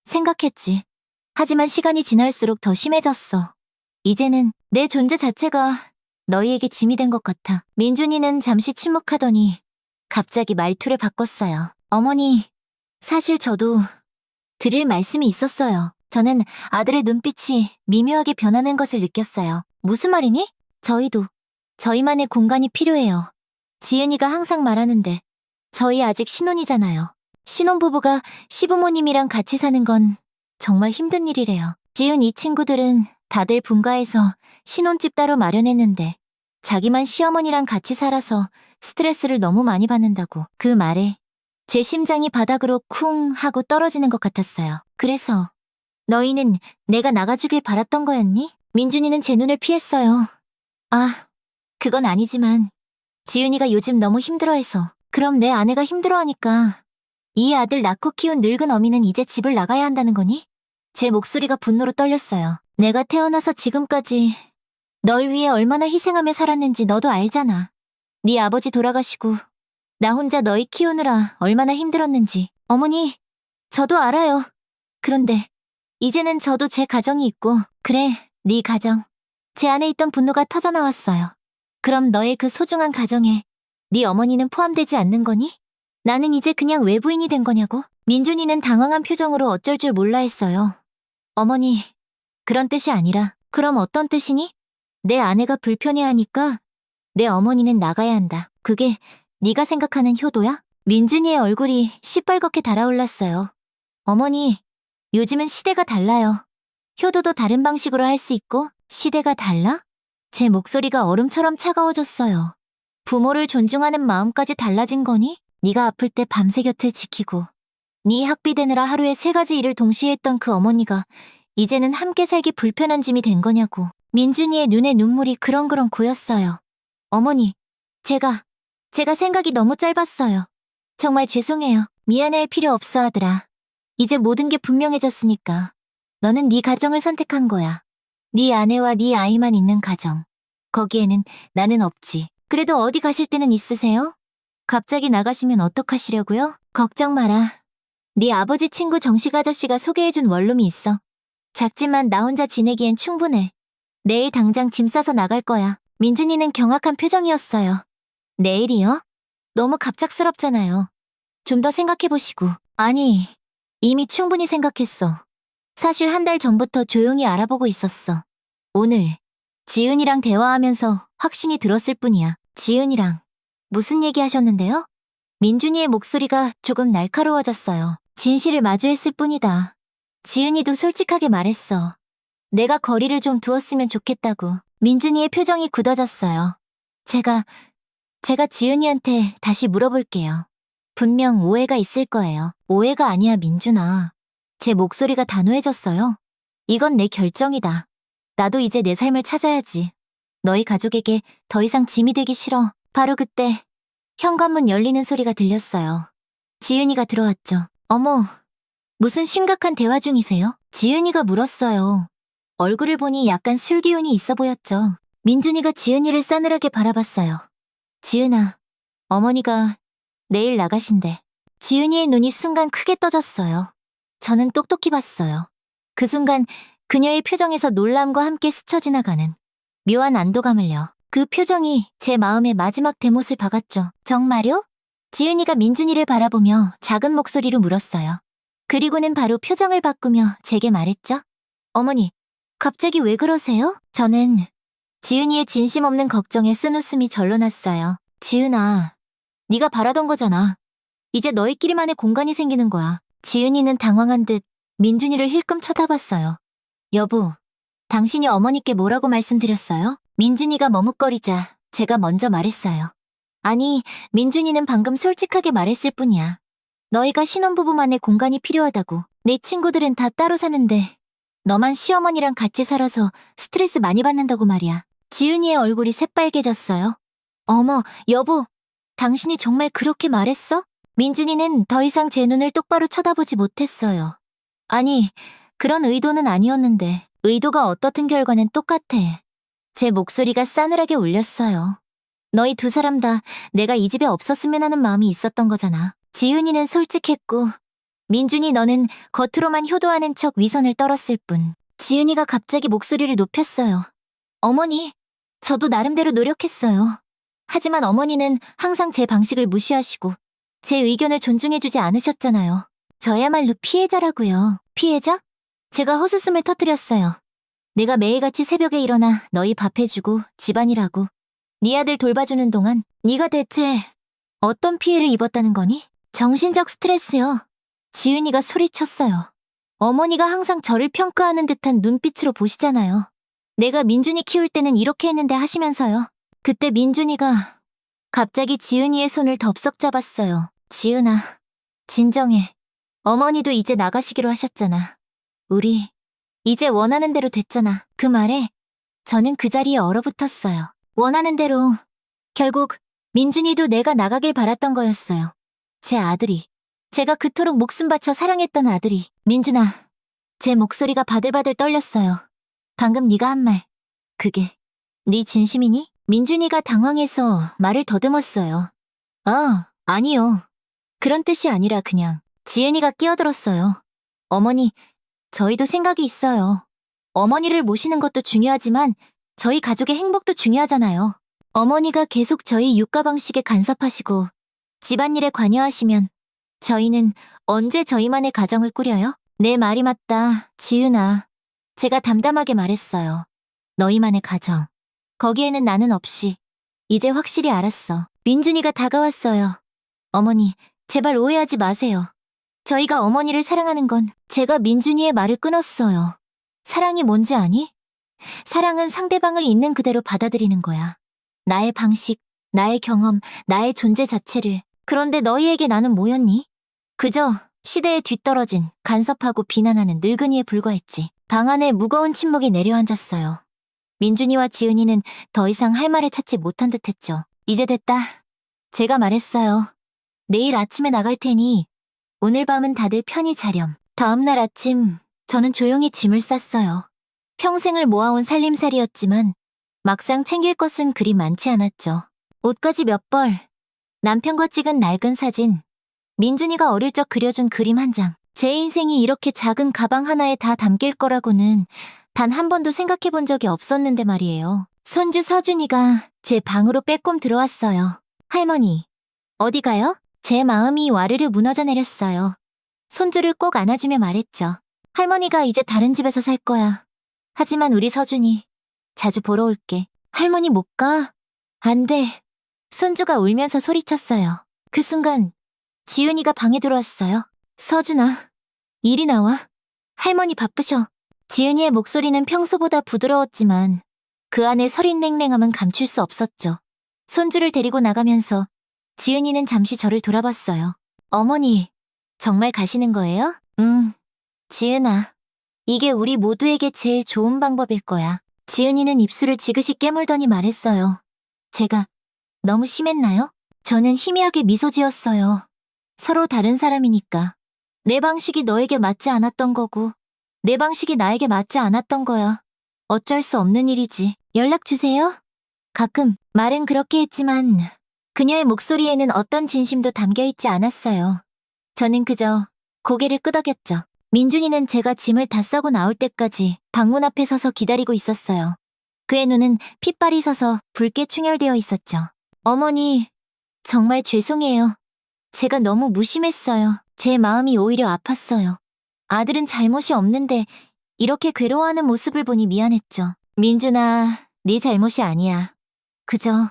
생각했지. 하지만 시간이 지날수록 더 심해졌어. 이제는 내 존재 자체가 너희에게 짐이 된 것 같아. 민준이는 잠시 침묵하더니 갑자기 말투를 바꿨어요. 어머니, 사실 저도 드릴 말씀이 있었어요. 저는 아들의 눈빛이 미묘하게 변하는 것을 느꼈어요. 무슨 말이니? 저희도 저희만의 공간이 필요해요. 지은이가 항상 말하는데 저희 아직 신혼이잖아요. 신혼부부가 시부모님이랑 같이 사는 건 정말 힘든 일이래요. 지은 친구들은 다들 분가해서 신혼집 따로 마련했는데 자기만 시어머니랑 같이 살아서 스트레스를 너무 많이 받는다고. 그 말에 제 심장이 바닥으로 쿵 하고 떨어지는 것 같았어요. 그래서 너희는 내가 나가주길 바랐던 거였니? 민준이는 제 눈을 피했어요. 아, 그건 아니지만 지은이가 요즘 너무 힘들어해서. 그럼 내 아내가 힘들어하니까 이 아들 낳고 키운 늙은 어미는 이제 집을 나가야 한다는 거니? 제 목소리가 분노로 떨렸어요. 내가 태어나서 지금까지 널 위해 얼마나 희생하며 살았는지 너도 알잖아. 네 아버지 돌아가시고 나 혼자 너희 키우느라 얼마나 힘들었는지. 어머니, 저도 알아요. 그런데 이제는 저도 제 가정이 있고, 그래, 네 가정. 제 안에 있던 분노가 터져나왔어요. 그럼 너의 그 소중한 가정에 네 어머니는 포함되지 않는 거니? 나는 이제 그냥 외부인이 된 거냐고? 민준이는 당황한 표정으로 어쩔 줄 몰라 했어요. 어머니, 그런 뜻이 아니라. 그럼 어떤 뜻이니? 내 아내가 불편해하니까 내 어머니는 나가야 한다. 그게 네가 생각하는 효도야? 민준이의 얼굴이 시뻘겋게 달아올랐어요. 어머니, 요즘은 시대가 달라요. 효도도 다른 방식으로 할 수 있고. 시대가 달라? 제 목소리가 얼음처럼 차가워졌어요. 부모를 존중하는 마음까지 달라진 거니? 네가 아플 때 밤새 곁을 지키고 네 학비 대느라 하루에 3가지 일을 동시에 했던 그 어머니가 이제는 함께 살기 불편한 짐이 된 거냐고. 민준이의 눈에 눈물이 그렁그렁 고였어요. 어머니, 제가 생각이 너무 짧았어요. 정말 죄송해요. 미안해할 필요 없어 아들아. 이제 모든 게 분명해졌으니까. 너는 네 가정을 선택한 거야. 네 아내와 네 아이만 있는 가정. 거기에는 나는 없지. 그래도 어디 가실 때는 있으세요? 갑자기 나가시면 어떡하시려고요? 걱정 마라. 네 아버지 친구 정식 아저씨가 소개해준 원룸이 있어. 작지만 나 혼자 지내기엔 충분해. 내일 당장 짐 싸서 나갈 거야. 민준이는 경악한 표정이었어요. 내일이요? 너무 갑작스럽잖아요. 좀 더 생각해보시고. 아니, 이미 충분히 생각했어. 사실 한 달 전부터 조용히 알아보고 있었어. 오늘 지은이랑 대화하면서 확신이 들었을 뿐이야. 지은이랑 무슨 얘기 하셨는데요? 민준이의 목소리가 조금 날카로워졌어요. 진실을 마주했을 뿐이다. 지은이도 솔직하게 말했어. 내가 거리를 좀 두었으면 좋겠다고. 민준이의 표정이 굳어졌어요. 제가 지은이한테 다시 물어볼게요. 분명 오해가 있을 거예요. 오해가 아니야, 민준아. 제 목소리가 단호해졌어요. 이건 내 결정이다. 나도 이제 내 삶을 찾아야지. 너희 가족에게 더 이상 짐이 되기 싫어. 바로 그때 현관문 열리는 소리가 들렸어요. 지은이가 들어왔죠. 어머, 무슨 심각한 대화 중이세요? 지은이가 물었어요. 얼굴을 보니 약간 술 기운이 있어 보였죠. 민준이가 지은이를 싸늘하게 바라봤어요. 지은아, 어머니가 내일 나가신대. 지은이의 눈이 순간 크게 떠졌어요. 저는 똑똑히 봤어요. 그 순간 그녀의 표정에서 놀람과 함께 스쳐 지나가는 묘한 안도감을요. 그 표정이 제 마음의 마지막 대못을 박았죠. 정말요? 지은이가 민준이를 바라보며 작은 목소리로 물었어요. 그리고는 바로 표정을 바꾸며 제게 말했죠. 어머니, 갑자기 왜 그러세요? 저는 지은이의 진심 없는 걱정에 쓴웃음이 절로 났어요. 지은아, 네가 바라던 거잖아. 이제 너희끼리만의 공간이 생기는 거야. 지은이는 당황한 듯 민준이를 힐끔 쳐다봤어요. 여보, 당신이 어머니께 뭐라고 말씀드렸어요? 민준이가 머뭇거리자 제가 먼저 말했어요. 아니, 민준이는 방금 솔직하게 말했을 뿐이야. 너희가 신혼부부만의 공간이 필요하다고. 내 친구들은 다 따로 사는데 너만 시어머니랑 같이 살아서 스트레스 많이 받는다고 말이야. 지은이의 얼굴이 새빨개졌어요. 어머, 여보, 당신이 정말 그렇게 말했어? 민준이는 더 이상 제 눈을 똑바로 쳐다보지 못했어요. 아니, 그런 의도는 아니었는데 의도가 어떻든 결과는 똑같아. 제 목소리가 싸늘하게 울렸어요. 너희 두 사람 다 내가 이 집에 없었으면 하는 마음이 있었던 거잖아. 지은이는 솔직했고 민준이 너는 겉으로만 효도하는 척 위선을 떨었을 뿐. 지은이가 갑자기 목소리를 높였어요. 어머니, 저도 나름대로 노력했어요. 하지만 어머니는 항상 제 방식을 무시하시고 제 의견을 존중해주지 않으셨잖아요. 저야말로 피해자라고요. 피해자? 제가 헛웃음을 터뜨렸어요. 내가 매일같이 새벽에 일어나 너희 밥 해주고 집안일하고 네 아들 돌봐주는 동안 네가 대체 어떤 피해를 입었다는 거니? 정신적 스트레스요. 지은이가 소리쳤어요. 어머니가 항상 저를 평가하는 듯한 눈빛으로 보시잖아요. 내가 민준이 키울 때는 이렇게 했는데 하시면서요. 그때 민준이가 갑자기 지은이의 손을 덥석 잡았어요. 지은아, 진정해. 어머니도 이제 나가시기로 하셨잖아. 우리 이제 원하는 대로 됐잖아. 그 말에 저는 그 자리에 얼어붙었어요. 원하는 대로. 결국 민준이도 내가 나가길 바랐던 거였어요. 제 아들이. 제가 그토록 목숨 바쳐 사랑했던 아들이. 민준아, 제 목소리가 바들바들 떨렸어요. 방금 네가 한 말. 그게 네 진심이니? 민준이가 당황해서 말을 더듬었어요. 아니요. 그런 뜻이 아니라 그냥. 지은이가 끼어들었어요. 어머니, 저희도 생각이 있어요. 어머니를 모시는 것도 중요하지만 저희 가족의 행복도 중요하잖아요. 어머니가 계속 저희 육가 방식에 간섭하시고 집안일에 관여하시면 저희는 언제 저희만의 가정을 꾸려요? 내 말이 맞다, 지은아. 제가 담담하게 말했어요. 너희만의 가정. 거기에는 나는 없이. 이제 확실히 알았어. 민준이가 다가왔어요. 어머니, 제발 오해하지 마세요. 저희가 어머니를 사랑하는 건 제가 민준이의 말을 끊었어요. 사랑이 뭔지 아니? 사랑은 상대방을 있는 그대로 받아들이는 거야. 나의 방식, 나의 경험, 나의 존재 자체를. 그런데 너희에게 나는 뭐였니? 그저 시대에 뒤떨어진 간섭하고 비난하는 늙은이에 불과했지. 방 안에 무거운 침묵이 내려앉았어요. 민준이와 지은이는 더 이상 할 말을 찾지 못한 듯했죠. 이제 됐다. 제가 말했어요. 내일 아침에 나갈 테니 오늘 밤은 다들 편히 자렴. 다음날 아침 저는 조용히 짐을 쌌어요. 평생을 모아온 살림살이였지만 막상 챙길 것은 그리 많지 않았죠. 옷까지 몇 벌, 남편과 찍은 낡은 사진, 민준이가 어릴 적 그려준 그림 한 장. 제 인생이 이렇게 작은 가방 하나에 다 담길 거라고는 단 한 번도 생각해 본 적이 없었는데 말이에요. 손주 서준이가 제 방으로 빼꼼 들어왔어요. 할머니, 어디 가요? 제 마음이 와르르 무너져 내렸어요. 손주를 꼭 안아주며 말했죠. 할머니가 이제 다른 집에서 살 거야. 하지만 우리 서준이 자주 보러 올게. 할머니 못 가? 안 돼. 손주가 울면서 소리쳤어요. 그 순간 지은이가 방에 들어왔어요. 서준아, 이리 나와. 할머니 바쁘셔. 지은이의 목소리는 평소보다 부드러웠지만 그 안에 서린 냉랭함은 감출 수 없었죠. 손주를 데리고 나가면서 지은이는 잠시 저를 돌아봤어요. 어머니, 정말 가시는 거예요? 응. 지은아, 이게 우리 모두에게 제일 좋은 방법일 거야. 지은이는 입술을 지그시 깨물더니 말했어요. 제가 너무 심했나요? 저는 희미하게 미소 지었어요. 서로 다른 사람이니까. 내 방식이 너에게 맞지 않았던 거고, 내 방식이 나에게 맞지 않았던 거야. 어쩔 수 없는 일이지. 연락 주세요. 가끔 말은 그렇게 했지만 그녀의 목소리에는 어떤 진심도 담겨있지 않았어요. 저는 그저 고개를 끄덕였죠. 민준이는 제가 짐을 다 싸고 나올 때까지 방문 앞에 서서 기다리고 있었어요. 그의 눈은 핏발이 서서 붉게 충혈되어 있었죠. 어머니, 정말 죄송해요. 제가 너무 무심했어요. 제 마음이 오히려 아팠어요. 아들은 잘못이 없는데 이렇게 괴로워하는 모습을 보니 미안했죠. 민준아, 네 잘못이 아니야. 그저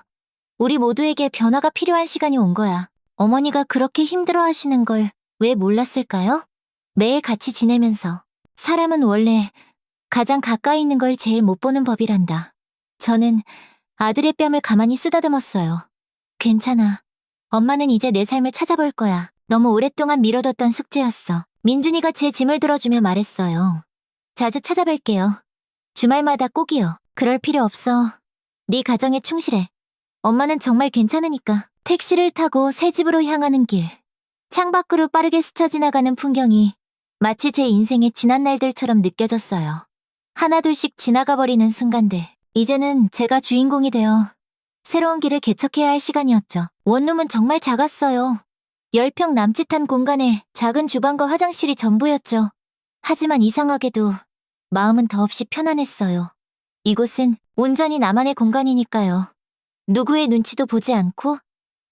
우리 모두에게 변화가 필요한 시간이 온 거야. 어머니가 그렇게 힘들어하시는 걸 왜 몰랐을까요? 매일 같이 지내면서 사람은 원래 가장 가까이 있는 걸 제일 못 보는 법이란다. 저는 아들의 뺨을 가만히 쓰다듬었어요. 괜찮아. 엄마는 이제 내 삶을 찾아볼 거야. 너무 오랫동안 미뤄뒀던 숙제였어. 민준이가 제 짐을 들어주며 말했어요. 자주 찾아뵐게요. 주말마다 꼭이요. 그럴 필요 없어. 네 가정에 충실해. 엄마는 정말 괜찮으니까. 택시를 타고 새 집으로 향하는 길. 창밖으로 빠르게 스쳐 지나가는 풍경이 마치 제 인생의 지난 날들처럼 느껴졌어요. 하나둘씩 지나가버리는 순간들. 이제는 제가 주인공이 되어 새로운 길을 개척해야 할 시간이었죠. 원룸은 정말 작았어요. 10평 남짓한 공간에 작은 주방과 화장실이 전부였죠. 하지만 이상하게도 마음은 더없이 편안했어요. 이곳은 온전히 나만의 공간이니까요. 누구의 눈치도 보지 않고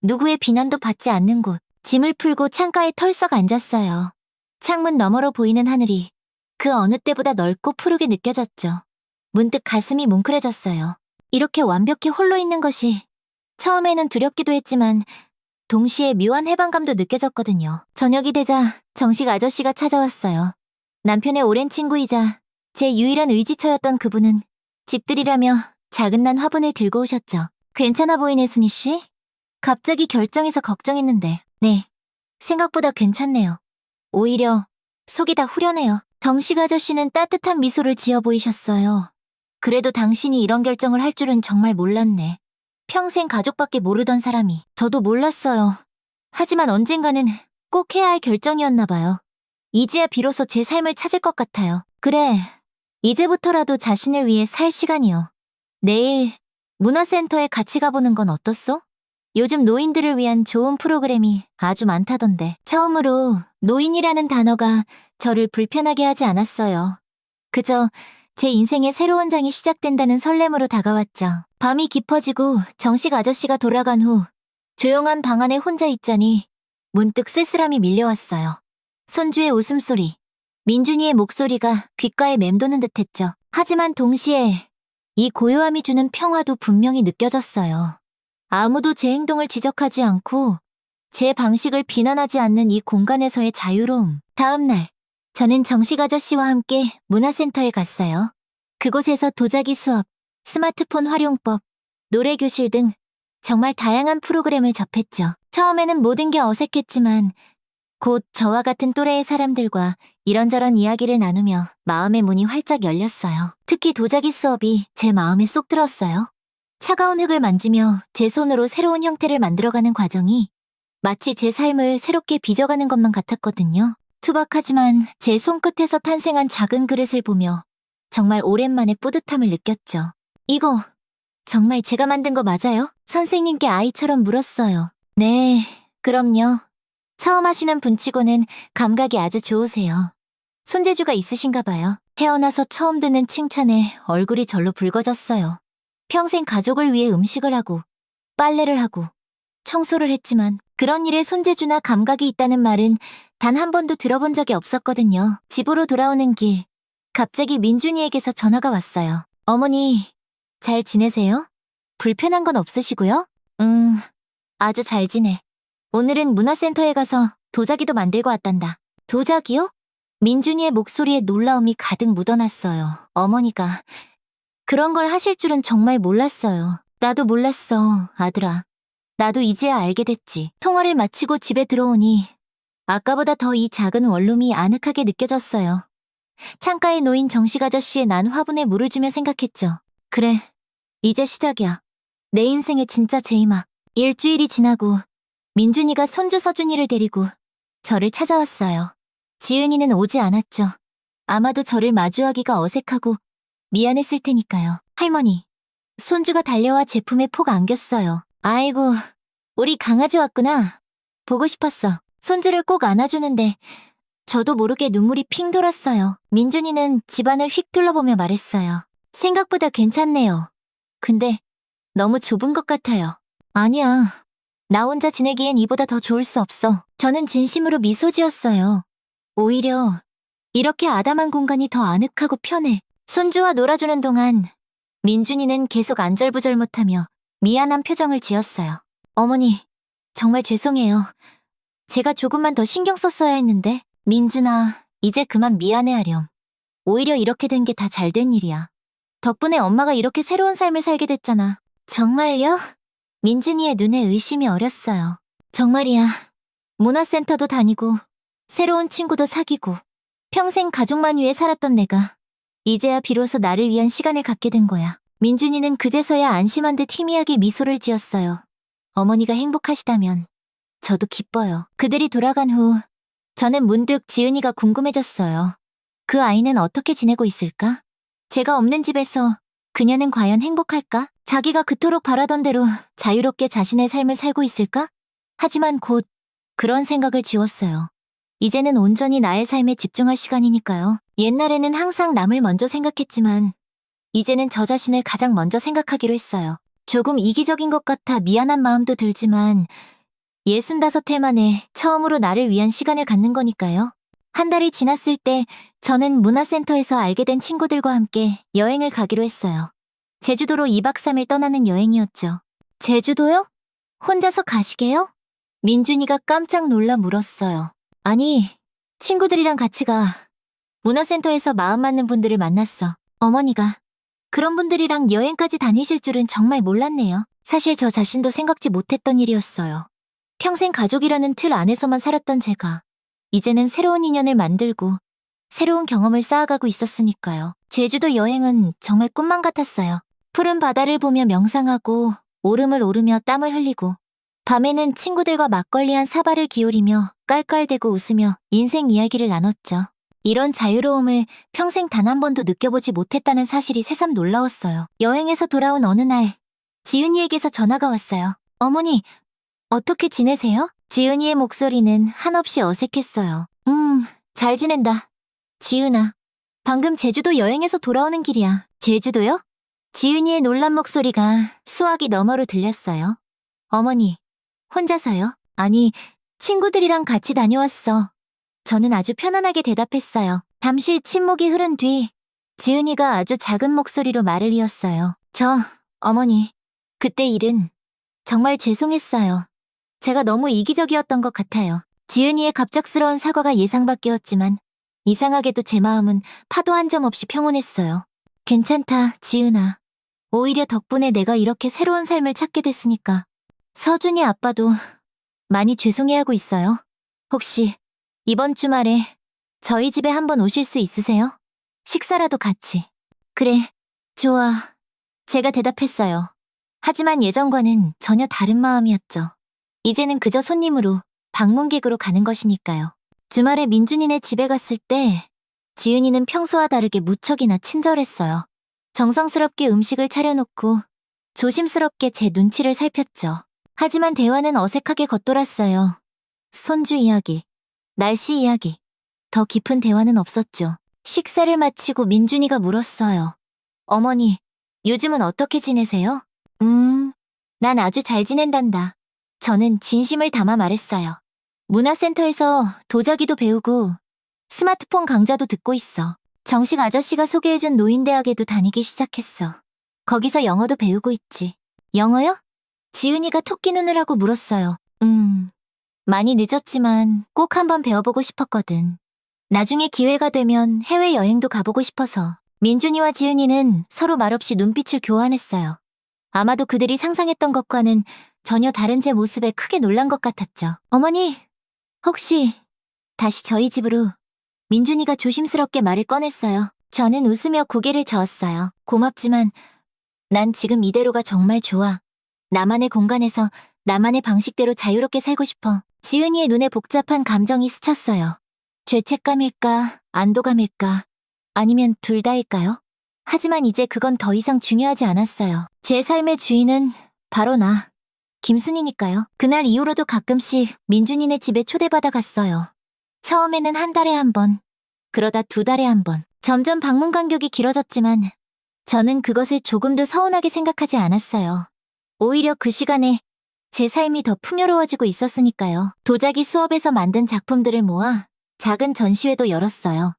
누구의 비난도 받지 않는 곳. 짐을 풀고 창가에 털썩 앉았어요. 창문 너머로 보이는 하늘이 그 어느 때보다 넓고 푸르게 느껴졌죠. 문득 가슴이 뭉클해졌어요. 이렇게 완벽히 홀로 있는 것이 처음에는 두렵기도 했지만 동시에 묘한 해방감도 느껴졌거든요. 저녁이 되자 정식 아저씨가 찾아왔어요. 남편의 오랜 친구이자 제 유일한 의지처였던 그분은 집들이라며 작은 난 화분을 들고 오셨죠. 괜찮아 보이네, 순희 씨? 갑자기 결정해서 걱정했는데. 네, 생각보다 괜찮네요. 오히려 속이 다 후련해요. 정식 아저씨는 따뜻한 미소를 지어 보이셨어요. 그래도 당신이 이런 결정을 할 줄은 정말 몰랐네. 평생 가족밖에 모르던 사람이. 저도 몰랐어요. 하지만 언젠가는 꼭 해야 할 결정이었나 봐요. 이제야 비로소 제 삶을 찾을 것 같아요. 그래, 이제부터라도 자신을 위해 살 시간이요. 내일 문화센터에 같이 가보는 건 어떻소? 요즘 노인들을 위한 좋은 프로그램이 아주 많다던데. 처음으로 노인이라는 단어가 저를 불편하게 하지 않았어요. 그저 제 인생의 새로운 장이 시작된다는 설렘으로 다가왔죠. 밤이 깊어지고 정식 아저씨가 돌아간 후 조용한 방 안에 혼자 있자니 문득 쓸쓸함이 밀려왔어요. 손주의 웃음소리, 민준이의 목소리가 귓가에 맴도는 듯했죠. 하지만 동시에 이 고요함이 주는 평화도 분명히 느껴졌어요. 아무도 제 행동을 지적하지 않고 제 방식을 비난하지 않는 이 공간에서의 자유로움. 다음 날, 저는 정식 아저씨와 함께 문화센터에 갔어요. 그곳에서 도자기 수업, 스마트폰 활용법, 노래교실 등 정말 다양한 프로그램을 접했죠. 처음에는 모든 게 어색했지만 곧 저와 같은 또래의 사람들과 이런저런 이야기를 나누며 마음의 문이 활짝 열렸어요. 특히 도자기 수업이 제 마음에 쏙 들었어요. 차가운 흙을 만지며 제 손으로 새로운 형태를 만들어가는 과정이 마치 제 삶을 새롭게 빚어가는 것만 같았거든요. 투박하지만 제 손끝에서 탄생한 작은 그릇을 보며 정말 오랜만에 뿌듯함을 느꼈죠. 이거 정말 제가 만든 거 맞아요? 선생님께 아이처럼 물었어요. 네, 그럼요. 처음 하시는 분치고는 감각이 아주 좋으세요. 손재주가 있으신가 봐요. 태어나서 처음 듣는 칭찬에 얼굴이 절로 붉어졌어요. 평생 가족을 위해 음식을 하고 빨래를 하고 청소를 했지만 그런 일에 손재주나 감각이 있다는 말은 단 한 번도 들어본 적이 없었거든요. 집으로 돌아오는 길, 갑자기 민준이에게서 전화가 왔어요. 어머니, 잘 지내세요? 불편한 건 없으시고요? 아주 잘 지내. 오늘은 문화센터에 가서 도자기도 만들고 왔단다. 도자기요? 민준이의 목소리에 놀라움이 가득 묻어났어요. 어머니가 그런 걸 하실 줄은 정말 몰랐어요. 나도 몰랐어, 아들아. 나도 이제야 알게 됐지. 통화를 마치고 집에 들어오니 아까보다 더 이 작은 원룸이 아늑하게 느껴졌어요. 창가에 놓인 정식 아저씨에 난 화분에 물을 주며 생각했죠. 그래, 이제 시작이야. 내 인생의 진짜 제이막. 일주일이 지나고 민준이가 손주 서준이를 데리고 저를 찾아왔어요. 지은이는 오지 않았죠. 아마도 저를 마주하기가 어색하고 미안했을 테니까요. 할머니, 손주가 달려와 제품에 폭 안겼어요. 아이고, 우리 강아지 왔구나. 보고 싶었어. 손주를 꼭 안아주는데 저도 모르게 눈물이 핑 돌았어요. 민준이는 집안을 휙 둘러보며 말했어요. 생각보다 괜찮네요. 근데 너무 좁은 것 같아요. 아니야. 나 혼자 지내기엔 이보다 더 좋을 수 없어. 저는 진심으로 미소 지었어요. 오히려 이렇게 아담한 공간이 더 아늑하고 편해. 손주와 놀아주는 동안 민준이는 계속 안절부절 못하며 미안한 표정을 지었어요. 어머니, 정말 죄송해요. 제가 조금만 더 신경 썼어야 했는데. 민준아, 이제 그만 미안해하렴. 오히려 이렇게 된 게 다 잘된 일이야. 덕분에 엄마가 이렇게 새로운 삶을 살게 됐잖아. 정말요? 민준이의 눈에 의심이 어렸어요. 정말이야. 문화센터도 다니고 새로운 친구도 사귀고 평생 가족만 위해 살았던 내가 이제야 비로소 나를 위한 시간을 갖게 된 거야. 민준이는 그제서야 안심한 듯 희미하게 미소를 지었어요. 어머니가 행복하시다면 저도 기뻐요. 그들이 돌아간 후 저는 문득 지은이가 궁금해졌어요. 그 아이는 어떻게 지내고 있을까? 제가 없는 집에서 그녀는 과연 행복할까? 자기가 그토록 바라던 대로 자유롭게 자신의 삶을 살고 있을까? 하지만 곧 그런 생각을 지웠어요. 이제는 온전히 나의 삶에 집중할 시간이니까요. 옛날에는 항상 남을 먼저 생각했지만 이제는 저 자신을 가장 먼저 생각하기로 했어요. 조금 이기적인 것 같아 미안한 마음도 들지만 65해 만에 처음으로 나를 위한 시간을 갖는 거니까요. 한 달이 지났을 때 저는 문화센터에서 알게 된 친구들과 함께 여행을 가기로 했어요. 제주도로 2박 3일 떠나는 여행이었죠. 제주도요? 혼자서 가시게요? 민준이가 깜짝 놀라 물었어요. 아니, 친구들이랑 같이 가. 문화센터에서 마음 맞는 분들을 만났어. 어머니가 그런 분들이랑 여행까지 다니실 줄은 정말 몰랐네요. 사실 저 자신도 생각지 못했던 일이었어요. 평생 가족이라는 틀 안에서만 살았던 제가 이제는 새로운 인연을 만들고 새로운 경험을 쌓아가고 있었으니까요. 제주도 여행은 정말 꿈만 같았어요. 푸른 바다를 보며 명상하고 오름을 오르며 땀을 흘리고 밤에는 친구들과 막걸리 한 사발을 기울이며 깔깔대고 웃으며 인생 이야기를 나눴죠. 이런 자유로움을 평생 단 한 번도 느껴보지 못했다는 사실이 새삼 놀라웠어요. 여행에서 돌아온 어느 날 지은이에게서 전화가 왔어요. 어머니, 어떻게 지내세요? 지은이의 목소리는 한없이 어색했어요. 잘 지낸다. 지은아, 방금 제주도 여행에서 돌아오는 길이야. 제주도요? 지은이의 놀란 목소리가 수화기 너머로 들렸어요. 어머니, 혼자서요? 아니, 친구들이랑 같이 다녀왔어. 저는 아주 편안하게 대답했어요. 잠시 침묵이 흐른 뒤 지은이가 아주 작은 목소리로 말을 이었어요. 어머니, 그때 일은 정말 죄송했어요. 제가 너무 이기적이었던 것 같아요. 지은이의 갑작스러운 사과가 예상 밖이었지만 이상하게도 제 마음은 파도 한 점 없이 평온했어요. 괜찮다, 지은아. 오히려 덕분에 내가 이렇게 새로운 삶을 찾게 됐으니까. 서준이 아빠도 많이 죄송해하고 있어요. 혹시 이번 주말에 저희 집에 한번 오실 수 있으세요? 식사라도 같이. 그래, 좋아. 제가 대답했어요. 하지만 예전과는 전혀 다른 마음이었죠. 이제는 그저 손님으로, 방문객으로 가는 것이니까요. 주말에 민준이네 집에 갔을 때 지은이는 평소와 다르게 무척이나 친절했어요. 정성스럽게 음식을 차려놓고 조심스럽게 제 눈치를 살폈죠. 하지만 대화는 어색하게 겉돌았어요. 손주 이야기, 날씨 이야기, 더 깊은 대화는 없었죠. 식사를 마치고 민준이가 물었어요. 어머니, 요즘은 어떻게 지내세요? 난 아주 잘 지낸단다. 저는 진심을 담아 말했어요. 문화센터에서 도자기도 배우고 스마트폰 강좌도 듣고 있어. 정식 아저씨가 소개해준 노인대학에도 다니기 시작했어. 거기서 영어도 배우고 있지. 영어요? 지은이가 토끼 눈을 하고 물었어요. 많이 늦었지만 꼭 한번 배워보고 싶었거든. 나중에 기회가 되면 해외여행도 가보고 싶어서. 민준이와 지은이는 서로 말없이 눈빛을 교환했어요. 아마도 그들이 상상했던 것과는 전혀 다른 제 모습에 크게 놀란 것 같았죠. 어머니, 혹시 다시 저희 집으로. 민준이가 조심스럽게 말을 꺼냈어요. 저는 웃으며 고개를 저었어요. 고맙지만 난 지금 이대로가 정말 좋아. 나만의 공간에서 나만의 방식대로 자유롭게 살고 싶어. 지은이의 눈에 복잡한 감정이 스쳤어요. 죄책감일까, 안도감일까, 아니면 둘 다일까요? 하지만 이제 그건 더 이상 중요하지 않았어요. 제 삶의 주인은 바로 나, 김순이니까요. 그날 이후로도 가끔씩 민준이네 집에 초대받아 갔어요. 처음에는 한 달에 한 번, 그러다 두 달에 한 번. 점점 방문 간격이 길어졌지만 저는 그것을 조금도 서운하게 생각하지 않았어요. 오히려 그 시간에 제 삶이 더 풍요로워지고 있었으니까요. 도자기 수업에서 만든 작품들을 모아 작은 전시회도 열었어요.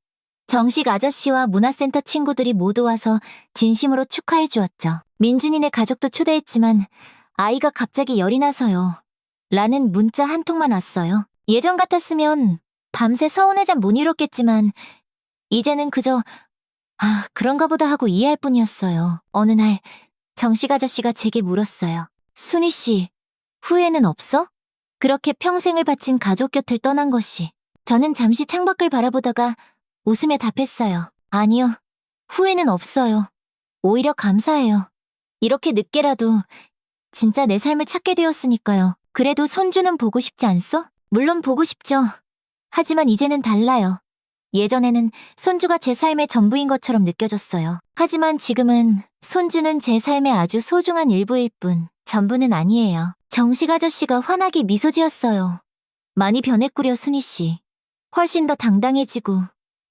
정식 아저씨와 문화센터 친구들이 모두 와서 진심으로 축하해 주었죠. 민준이네 가족도 초대했지만 아이가 갑자기 열이 나서요. 라는 문자 한 통만 왔어요. 예전 같았으면 밤새 서운해 잠 못 이뤘겠지만 이제는 그저 그런가 보다 하고 이해할 뿐이었어요. 어느 날 정식 아저씨가 제게 물었어요. 순희 씨, 후회는 없어? 그렇게 평생을 바친 가족 곁을 떠난 것이. 저는 잠시 창밖을 바라보다가 웃으며 답했어요. 아니요, 후회는 없어요. 오히려 감사해요. 이렇게 늦게라도 진짜 내 삶을 찾게 되었으니까요. 그래도 손주는 보고 싶지 않소? 물론 보고 싶죠. 하지만 이제는 달라요. 예전에는 손주가 제 삶의 전부인 것처럼 느껴졌어요. 하지만 지금은 손주는 제 삶의 아주 소중한 일부일 뿐, 전부는 아니에요. 정식 아저씨가 환하게 미소 지었어요. 많이 변했구려, 순희 씨. 훨씬 더 당당해지고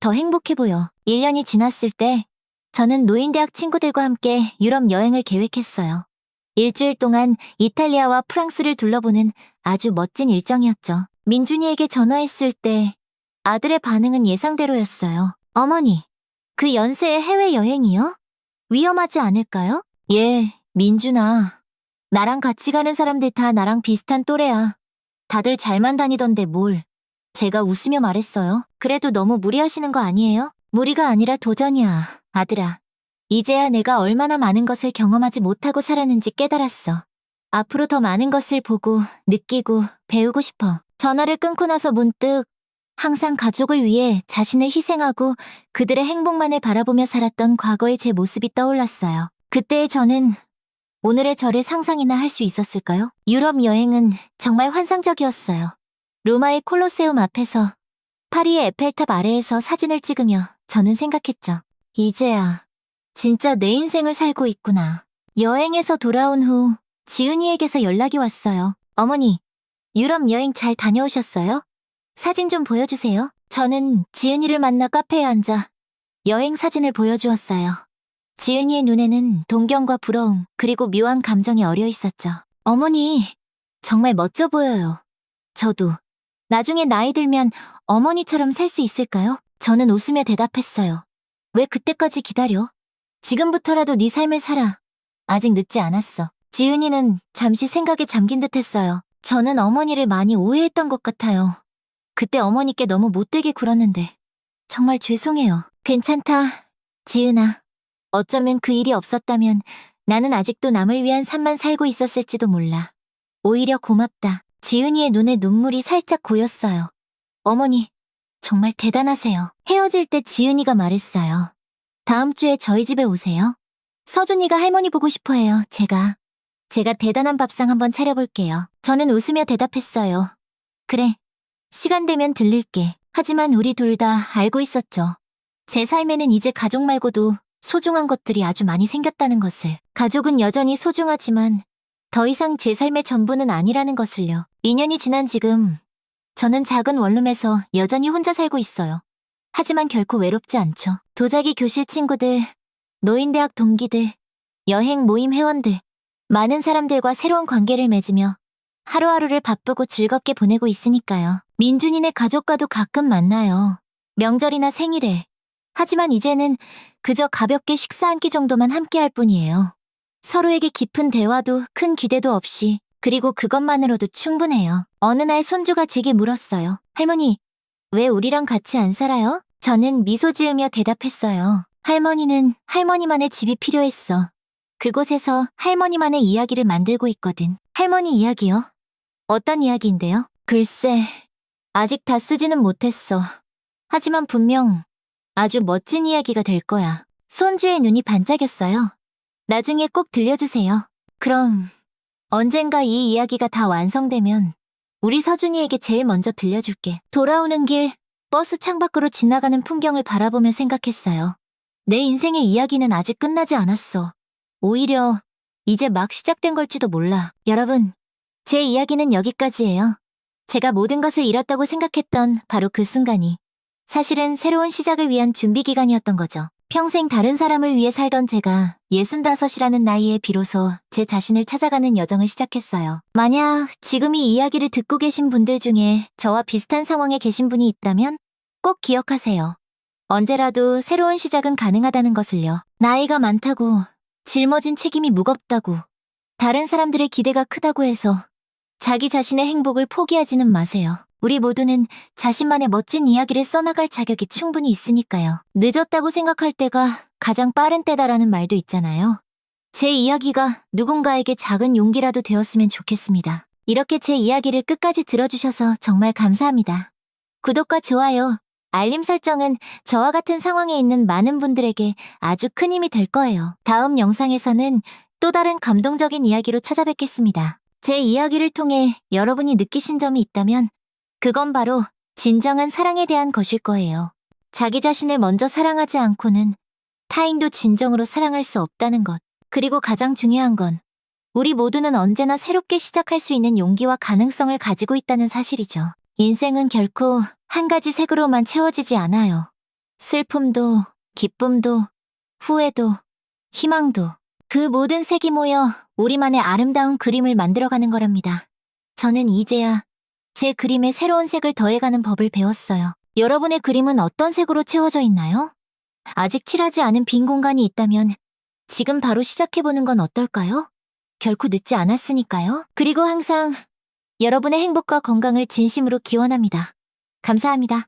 더 행복해 보여. 1년이 지났을 때 저는 노인대학 친구들과 함께 유럽 여행을 계획했어요. 일주일 동안 이탈리아와 프랑스를 둘러보는 아주 멋진 일정이었죠. 민준이에게 전화했을 때 아들의 반응은 예상대로였어요. 어머니, 그 연세에 해외여행이요? 위험하지 않을까요? 예, 민준아. 나랑 같이 가는 사람들 다 나랑 비슷한 또래야. 다들 잘만 다니던데 뭘. 제가 웃으며 말했어요. 그래도 너무 무리하시는 거 아니에요? 무리가 아니라 도전이야, 아들아. 이제야 내가 얼마나 많은 것을 경험하지 못하고 살았는지 깨달았어. 앞으로 더 많은 것을 보고, 느끼고, 배우고 싶어. 전화를 끊고 나서 문득 항상 가족을 위해 자신을 희생하고 그들의 행복만을 바라보며 살았던 과거의 제 모습이 떠올랐어요. 그때의 저는 오늘의 저를 상상이나 할 수 있었을까요? 유럽 여행은 정말 환상적이었어요. 로마의 콜로세움 앞에서, 파리의 에펠탑 아래에서 사진을 찍으며 저는 생각했죠. 이제야 진짜 내 인생을 살고 있구나. 여행에서 돌아온 후 지은이에게서 연락이 왔어요. 어머니, 유럽 여행 잘 다녀오셨어요? 사진 좀 보여주세요. 저는 지은이를 만나 카페에 앉아 여행 사진을 보여주었어요. 지은이의 눈에는 동경과 부러움, 그리고 묘한 감정이 어려 있었죠. 어머니, 정말 멋져 보여요. 저도. 나중에 나이 들면 어머니처럼 살 수 있을까요? 저는 웃으며 대답했어요. 왜 그때까지 기다려? 지금부터라도 네 삶을 살아. 아직 늦지 않았어. 지은이는 잠시 생각에 잠긴 듯 했어요. 저는 어머니를 많이 오해했던 것 같아요. 그때 어머니께 너무 못되게 굴었는데. 정말 죄송해요. 괜찮다, 지은아. 어쩌면 그 일이 없었다면 나는 아직도 남을 위한 삶만 살고 있었을지도 몰라. 오히려 고맙다. 지은이의 눈에 눈물이 살짝 고였어요. 어머니, 정말 대단하세요. 헤어질 때 지윤이가 말했어요. 다음 주에 저희 집에 오세요. 서준이가 할머니 보고 싶어 해요, 제가 대단한 밥상 한번 차려볼게요. 저는 웃으며 대답했어요. 그래, 시간 되면 들릴게. 하지만 우리 둘 다 알고 있었죠. 제 삶에는 이제 가족 말고도 소중한 것들이 아주 많이 생겼다는 것을. 가족은 여전히 소중하지만 더 이상 제 삶의 전부는 아니라는 것을요. 2년이 지난 지금 저는 작은 원룸에서 여전히 혼자 살고 있어요. 하지만 결코 외롭지 않죠. 도자기 교실 친구들, 노인대학 동기들, 여행 모임 회원들, 많은 사람들과 새로운 관계를 맺으며 하루하루를 바쁘고 즐겁게 보내고 있으니까요. 민준이네 가족과도 가끔 만나요. 명절이나 생일에. 하지만 이제는 그저 가볍게 식사 한 끼 정도만 함께할 뿐이에요. 서로에게 깊은 대화도 큰 기대도 없이, 그리고 그것만으로도 충분해요. 어느 날 손주가 제게 물었어요. 할머니, 왜 우리랑 같이 안 살아요? 저는 미소 지으며 대답했어요. 할머니는 할머니만의 집이 필요했어. 그곳에서 할머니만의 이야기를 만들고 있거든. 할머니 이야기요? 어떤 이야기인데요? 글쎄, 아직 다 쓰지는 못했어. 하지만 분명 아주 멋진 이야기가 될 거야. 손주의 눈이 반짝였어요. 나중에 꼭 들려주세요. 그럼 언젠가 이 이야기가 다 완성되면 우리 서준이에게 제일 먼저 들려줄게. 돌아오는 길 버스 창밖으로 지나가는 풍경을 바라보며 생각했어요. 내 인생의 이야기는 아직 끝나지 않았어. 오히려 이제 막 시작된 걸지도 몰라. 여러분, 제 이야기는 여기까지예요. 제가 모든 것을 잃었다고 생각했던 바로 그 순간이 사실은 새로운 시작을 위한 준비 기간이었던 거죠. 평생 다른 사람을 위해 살던 제가 65이라는 나이에 비로소 제 자신을 찾아가는 여정을 시작했어요. 만약 지금 이 이야기를 듣고 계신 분들 중에 저와 비슷한 상황에 계신 분이 있다면 꼭 기억하세요. 언제라도 새로운 시작은 가능하다는 것을요. 나이가 많다고, 짊어진 책임이 무겁다고, 다른 사람들의 기대가 크다고 해서 자기 자신의 행복을 포기하지는 마세요. 우리 모두는 자신만의 멋진 이야기를 써나갈 자격이 충분히 있으니까요. 늦었다고 생각할 때가 가장 빠른 때다라는 말도 있잖아요. 제 이야기가 누군가에게 작은 용기라도 되었으면 좋겠습니다. 이렇게 제 이야기를 끝까지 들어주셔서 정말 감사합니다. 구독과 좋아요, 알림 설정은 저와 같은 상황에 있는 많은 분들에게 아주 큰 힘이 될 거예요. 다음 영상에서는 또 다른 감동적인 이야기로 찾아뵙겠습니다. 제 이야기를 통해 여러분이 느끼신 점이 있다면 그건 바로 진정한 사랑에 대한 것일 거예요. 자기 자신을 먼저 사랑하지 않고는 타인도 진정으로 사랑할 수 없다는 것. 그리고 가장 중요한 건 우리 모두는 언제나 새롭게 시작할 수 있는 용기와 가능성을 가지고 있다는 사실이죠. 인생은 결코 한 가지 색으로만 채워지지 않아요. 슬픔도, 기쁨도, 후회도, 희망도. 그 모든 색이 모여 우리만의 아름다운 그림을 만들어가는 거랍니다. 저는 이제야 제 그림에 새로운 색을 더해가는 법을 배웠어요. 여러분의 그림은 어떤 색으로 채워져 있나요? 아직 칠하지 않은 빈 공간이 있다면 지금 바로 시작해보는 건 어떨까요? 결코 늦지 않았으니까요. 그리고 항상 여러분의 행복과 건강을 진심으로 기원합니다. 감사합니다.